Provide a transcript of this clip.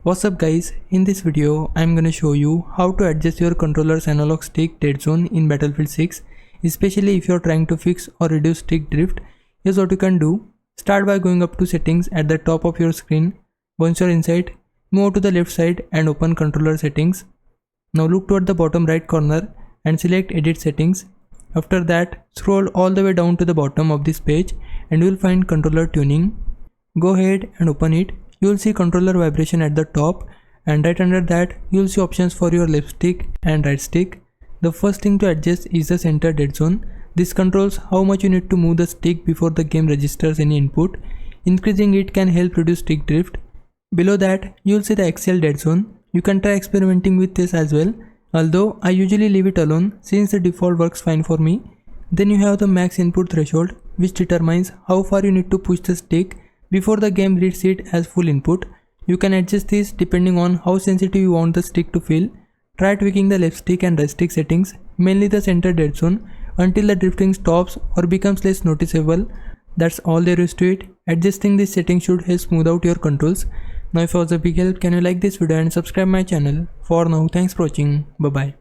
What's up guys, in this video I'm gonna show you how to adjust your controller's analog stick deadzone in Battlefield 6, especially if you're trying to fix or reduce stick drift. Here's what you can do. Start by going up to settings at the top of your screen. Once you're inside, move to the left side and open controller settings. Now look toward the bottom right corner and select edit settings. After that, scroll all the way down to the bottom of this page and you will find controller tuning. Go ahead and open it. You will see controller vibration at the top, and right under that you will see options for your left stick and right stick. The first thing to adjust is the center dead zone. This controls how much you need to move the stick before the game registers any input. Increasing it can help reduce stick drift. Below that you will see the axial dead zone. You can try experimenting with this as well, although I usually leave it alone since the default works fine for me. Then you have the max input threshold, which determines how far you need to push the stick before the game reads it as full input. You can adjust this depending on how sensitive you want the stick to feel. Try tweaking the left stick and right stick settings, mainly the center dead zone, until the drifting stops or becomes less noticeable. That's all there is to it. Adjusting this setting should help smooth out your controls. Now if it was a big help, can you like this video and subscribe my channel. For now, thanks for watching. Bye bye.